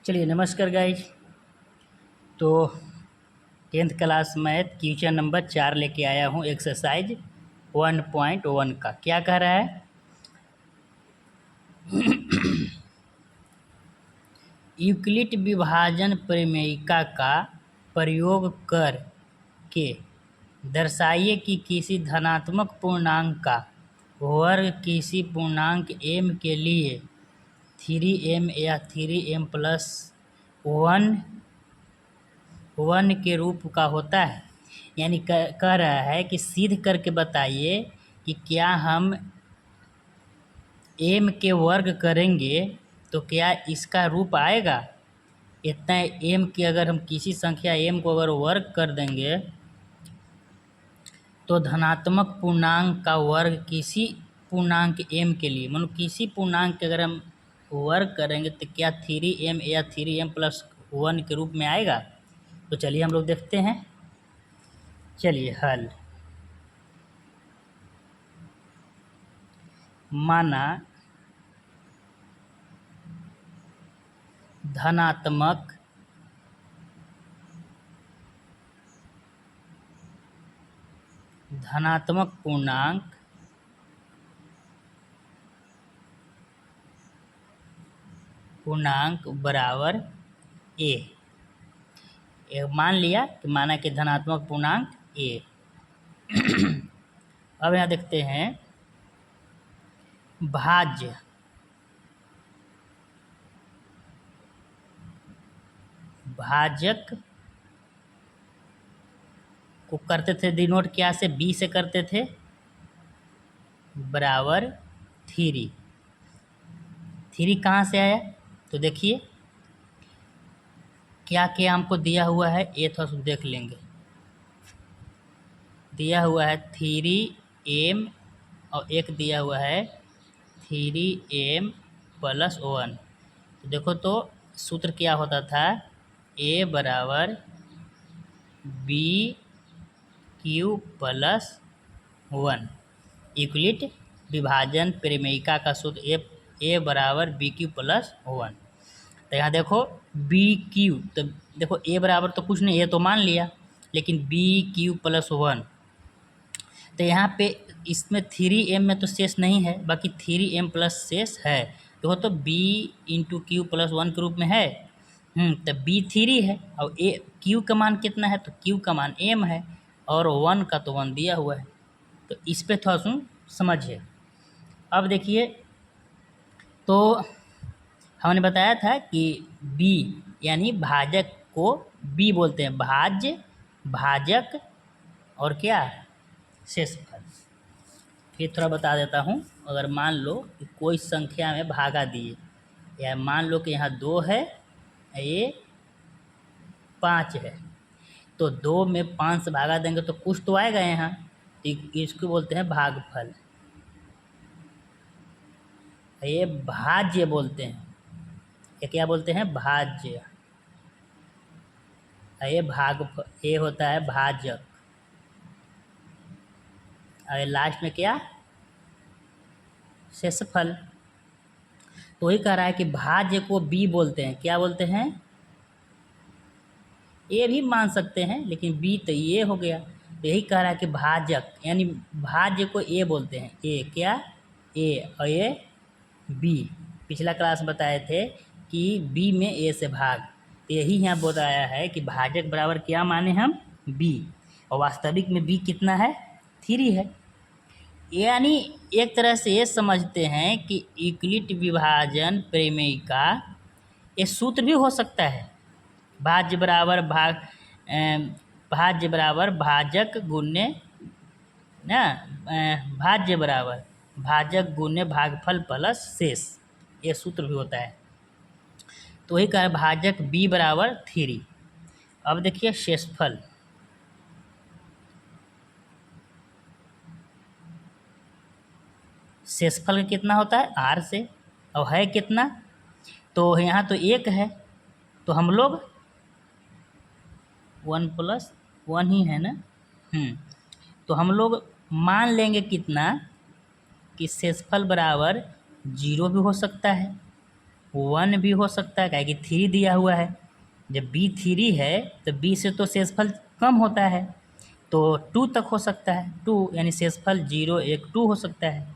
चलिए नमस्कार गाइज। तो 10th class math question number 4 लेके आया हूँ। एक्सरसाइज 1.1 का क्या कह रहा है? यूक्लिड विभाजन प्रमेयिका का प्रयोग कर के दर्शाइए कि किसी धनात्मक पूर्णांक का वर्ग किसी पूर्णांक m के लिए 3m या 3m प्लस 1 के रूप का होता है। यानी कह रहा है कि सिद्ध करके बताइए कि क्या हम m के वर्ग करेंगे तो क्या इसका रूप आएगा। इतना m की अगर हम किसी संख्या m को अगर वर्ग कर देंगे तो धनात्मक पूर्णांक का वर्ग किसी पूर्णांक m के लिए, मतलब किसी पूर्णांक के अगर हम वर्ग करेंगे तो क्या 3m या 3m प्लस 1 के रूप में आएगा। तो चलिए हम लोग देखते हैं। चलिए हल। माना धनात्मक पूर्णांक बराबर a। मान लिया कि माना कि धनात्मक पूर्णांक a। अब यहाँ देखते हैं भाजक को करते थे डिनोट क्या से, b से करते थे, बराबर 3 कहाँ से आया तो देखिए क्या क्या हमको दिया हुआ है, ये थोड़ा सा देख लेंगे। दिया हुआ है 3m और एक दिया हुआ है 3m प्लस 1। तो देखो तो सूत्र क्या होता था, a बराबर b क्यू प्लस 1। यूक्लिड विभाजन प्रमेयिका का सूत्र a बराबर बी क्यू प्लस 1। तो यहाँ देखो बी क्यू, तो देखो a बराबर तो कुछ नहीं, a तो मान लिया, लेकिन बी क्यू प्लस 1। तो यहाँ पे इसमें 3m में तो शेष नहीं है, बाकी 3m प्लस शेष है। देखो तो b इंटू क्यू प्लस 1 के रूप में है। तो b 3 है और a q का मान कितना है, तो q का मान m है और 1 का तो 1 दिया हुआ है। तो इस पे थोड़ा सा समझिए। अब देखिए तो हमने बताया था कि b यानी भाजक को b बोलते हैं, भाजक और क्या शेषफल। फिर थोड़ा बता देता हूँ। अगर मान लो कि कोई संख्या में भागा दिए, या मान लो कि यहाँ 2 है, ये 5 है, तो 2 में 5 से भागा देंगे तो कुछ तो आएगा यहाँ, इसको बोलते हैं भागफल। ये भाज्य बोलते हैं, ये क्या बोलते हैं, भाज्य। ये होता है भाजक, और लास्ट में क्या, शेषफल। तो वही कह रहा है कि भाज्य को b बोलते हैं, क्या बोलते हैं, a भी मान सकते हैं, लेकिन b तो ये हो गया। तो यही कह रहा है कि भाजक यानी भाज्य को a बोलते हैं, a क्या, a और ये b। पिछला क्लास बताए थे कि b में a से भाग, तो यही यहाँ बताया है कि भाजक बराबर क्या माने हम, b, और वास्तविक में b कितना है, 3 है। यानी एक तरह से ये समझते हैं कि यूक्लिड विभाजन प्रमेयिका ये सूत्र भी हो सकता है, भाज्य बराबर भाजक गुने ना, भाज्य बराबर भाजक गुने भागफल प्लस शेष, ये सूत्र भी होता है। तो वही कहा भाजक b बराबर 3। अब देखिए शेषफल, शेषफल कितना होता है, r से, और है कितना, तो यहाँ तो 1 है, तो हम लोग 1 प्लस 1 ही है ना। तो हम लोग मान लेंगे कितना कि शेषफल बराबर 0 भी हो सकता है, 1 भी हो सकता है, क्या कि 3 दिया हुआ है। जब b 3 है तो b से तो शेषफल कम होता है, तो 2 तक हो सकता है, 2 यानी शेषफल 0 1 2 हो सकता है।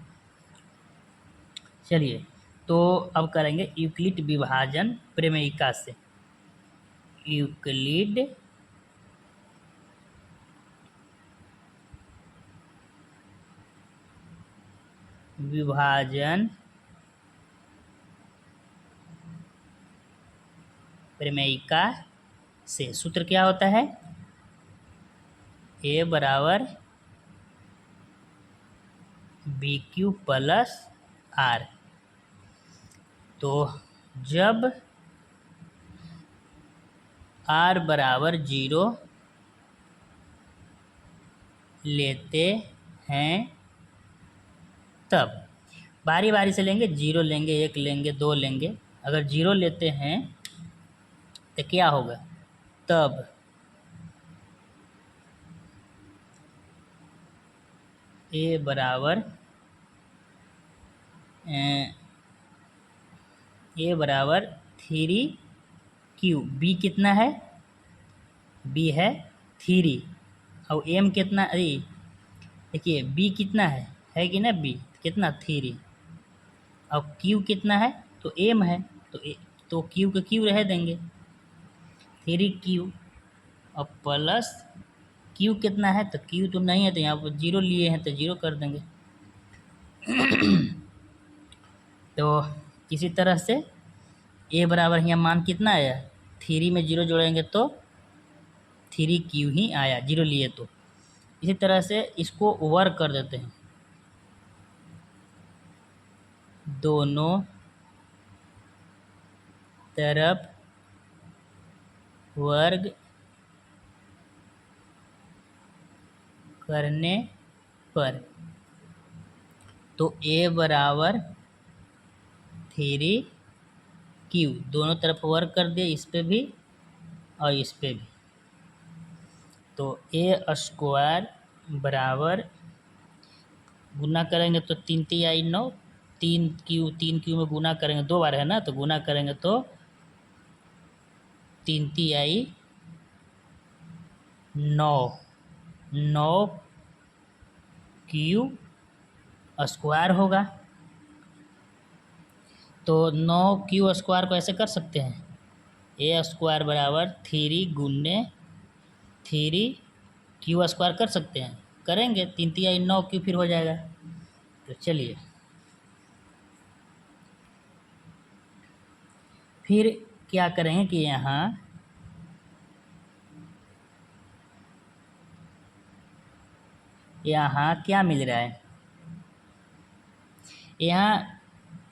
चलिए, तो अब करेंगे यूक्लिड विभाजन प्रमेयिका से। यूक्लिड विभाजन प्रमेयिका से सूत्र क्या होता है? a बराबर बी क्यू प्लस आर। तो जब r बराबर 0 लेते हैं तब बारी बारी से लेंगे, 0 लेंगे, 1 लेंगे, 2 लेंगे। अगर 0 लेते हैं तो क्या होगा? तब a बराबर a बराबर 3q। b कितना है? b है 3 और m कितना? अरे देखिए b कितना है कि ना? b कितना? 3 और q कितना है? तो m है, तो q के q रह देंगे, 3q और प्लस q कितना है? तो q तो नहीं है, तो यहाँ पर 0 लिए हैं तो 0 कर देंगे। तो इसी तरह से a बराबर यहाँ मान कितना आया? 3 में 0 जोड़ेंगे तो 3q ही आया, 0 लिए तो। इसी तरह से इसको वर्ग कर देते हैं, दोनों तरफ वर्ग करने पर तो a बराबर 3q, दोनों तरफ वर्ग कर दिए, इस पे भी और इस पे भी। तो a स्क्वायर बराबर गुना करेंगे तो 3 तिहाई 9, 3q में गुना करेंगे, 2 बार है ना, तो गुना करेंगे तो 3 तिहाई 9, 9q स्क्वायर होगा। तो 9q स्क्वायर को ऐसे कर सकते हैं, a स्क्वायर बराबर 3 गुने 3q स्क्वायर कर सकते हैं, करेंगे 3 तिहाई 9q फिर हो जाएगा। तो चलिए फिर क्या करेंगे कि यहाँ क्या मिल रहा है, यहाँ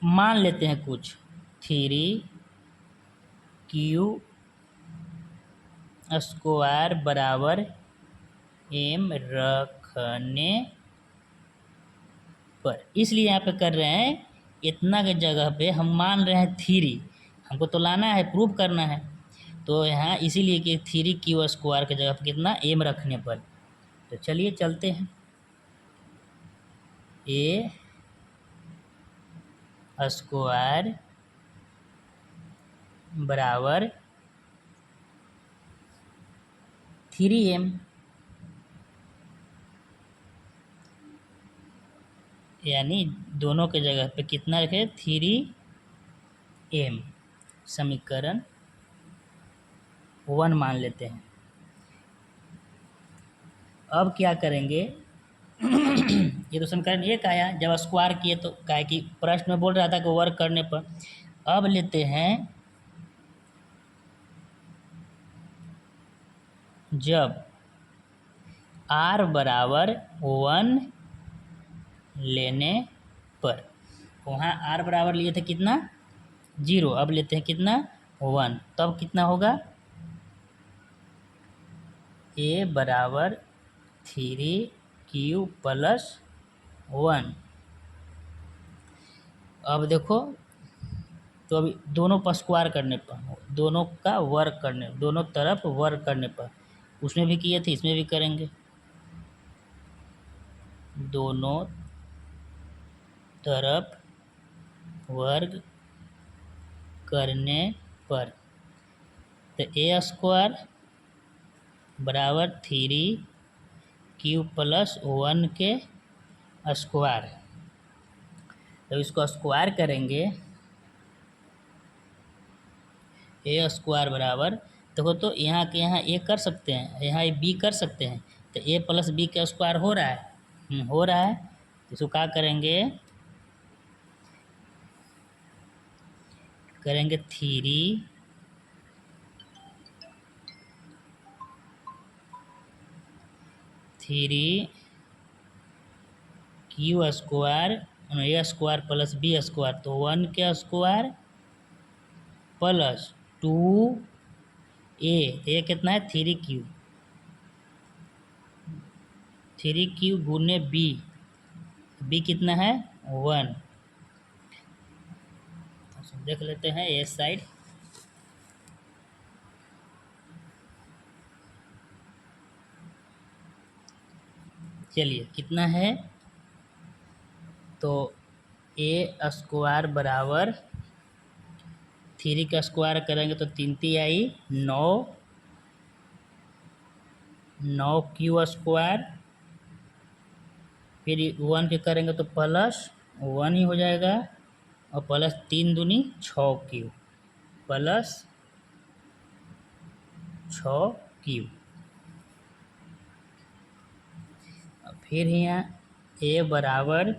मान लेते हैं कुछ, 3q स्क्वायर बराबर m रखने पर, इसलिए यहाँ पे कर रहे हैं, इतना के जगह पे हम मान रहे हैं 3, हमको तो लाना है, प्रूव करना है। तो यहाँ इसीलिए कि 3q स्क्वायर के जगह पे कितना? m रखने पर। तो चलिए चलते हैं, a स्क्वायर बराबर 3m, यानी दोनों के जगह पे कितना रखे? 3m। समीकरण 1 मान लेते हैं। अब क्या करेंगे? ये तो समीकरण 1 आया, जब स्क्वायर किए तो, क्या है कि प्रश्न में बोल रहा था कि वर्क करने पर। अब लेते हैं, जब r बराबर 1 लेने पर, वहाँ r बराबर लिए थे कितना? 0, अब लेते हैं कितना? 1, तब कितना होगा? a बराबर 3q प्लस 1। अब देखो, तो अभी दोनों पर स्क्वायर करने पर, दोनों का वर्क करने, दोनों तरफ वर्क करने पर, उसमें भी किए थे, इसमें भी करेंगे, दोनों तरफ वर्ग करने पर। तो ए स्क्वायर बराबर 3q प्लस 1 के स्क्वायर। तो इसको स्क्वायर करेंगे, ए स्क्वायर बराबर, देखो तो यहाँ के यहाँ ए कर सकते हैं, यहाँ ए बी कर सकते हैं, तो ए प्लस बी का स्क्वायर हो रहा है, हो रहा है। तो इसको क्या करेंगे, करेंगे 3q स्क्वायर ए स्क्वायर प्लस बी स्क्वायर, तो 1 के स्क्वायर प्लस 2a कितना है 3q गुने बी कितना है 1। देख लेते हैं ए साइड, चलिए कितना है, तो ए स्क्वायर बराबर 3 का स्क्वायर करेंगे तो 3 आई 9 स्क्वायर, फिर 1 के करेंगे तो प्लस 1 ही हो जाएगा, और प्लस 3 दूनी 6q प्लस 6q। फिर यहाँ ए बराबर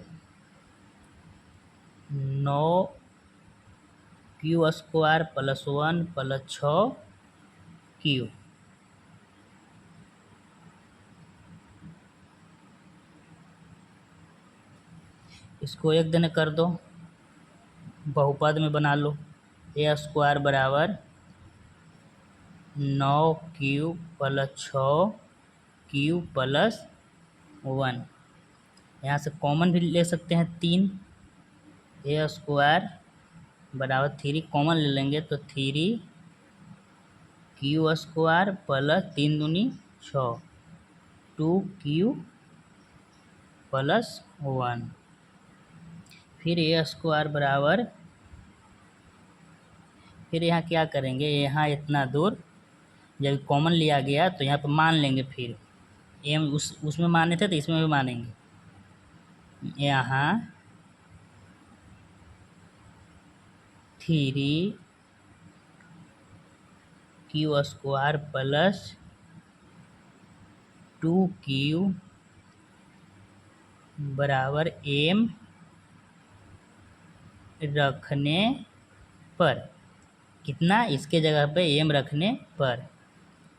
9q square plus 1 plus 6q। इसको एक दिन कर दो, बहुपद में बना लो। ए स्क्वायर बराबर 9q प्लस 6q प्लस 1, यहाँ से कॉमन भी ले सकते हैं 3। ए स्क्वायर बराबर 3 कॉमन ले लेंगे तो 3q स्क्वायर प्लस 3 दूनी 6, 2q प्लस 1। फिर ए स्क्वायर बराबर, फिर यहाँ क्या करेंगे, यहाँ इतना दूर जब कॉमन लिया गया तो यहाँ पर मान लेंगे, फिर एम उसमें माने थे तो इसमें भी मानेंगे। यहाँ 3q स्क्वायर प्लस 2q बराबर एम रखने पर, कितना, इसके जगह पे एम रखने पर,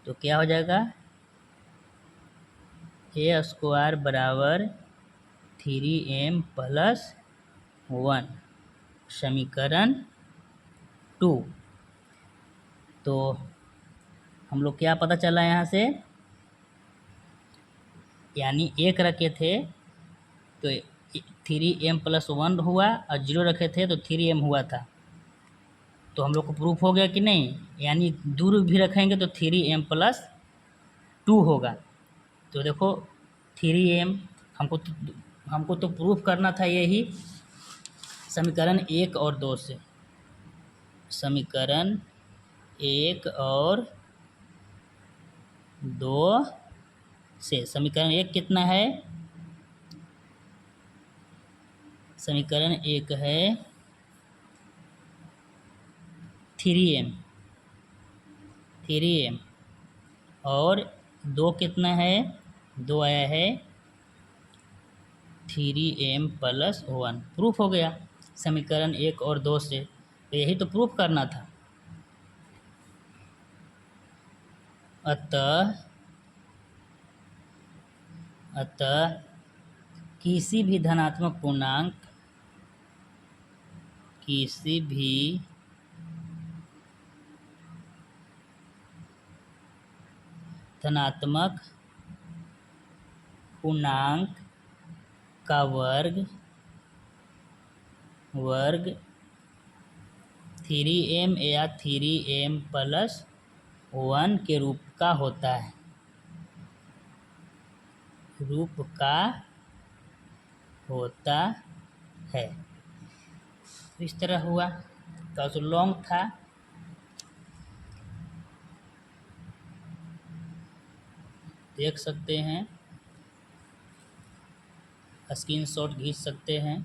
तो क्या हो जाएगा, ए स्क्वायर बराबर 3m प्लस 1 समीकरण 2। तो हम लोग क्या पता चला यहाँ से, यानी 1 रखे थे तो 3m प्लस 1 हुआ, और 0 रखे थे तो 3m हुआ था। तो हम लोग को प्रूफ हो गया कि नहीं, यानी दूर भी रखेंगे तो 3m प्लस 2 होगा। तो देखो 3m हमको तो प्रूफ करना था यही समीकरण 1 और 2 से। समीकरण 1 और 2 से, समीकरण 1 कितना है, समीकरण 1 है 3m और 2 कितना है, 2 आया है 3m प्लस 1। प्रूफ हो गया समीकरण 1 और 2 से, तो यही तो प्रूफ करना था। अतः किसी भी धनात्मक पूर्णांक, किसी भी धनात्मक पूर्णांक का वर्ग 3m या 3m प्लस 1 के रूप का होता है, इस तरह हुआ। थोड़ा सा लॉन्ग था। देख सकते हैं, स्क्रीनशॉट खींच सकते हैं।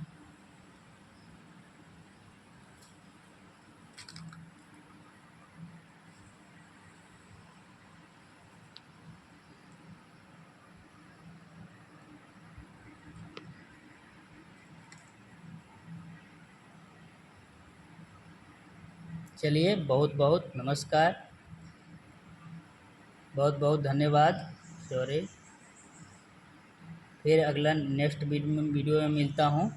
चलिए, बहुत बहुत नमस्कार, बहुत बहुत धन्यवाद। सॉरी, फिर अगला नेक्स्ट वीडियो में मिलता हूँ।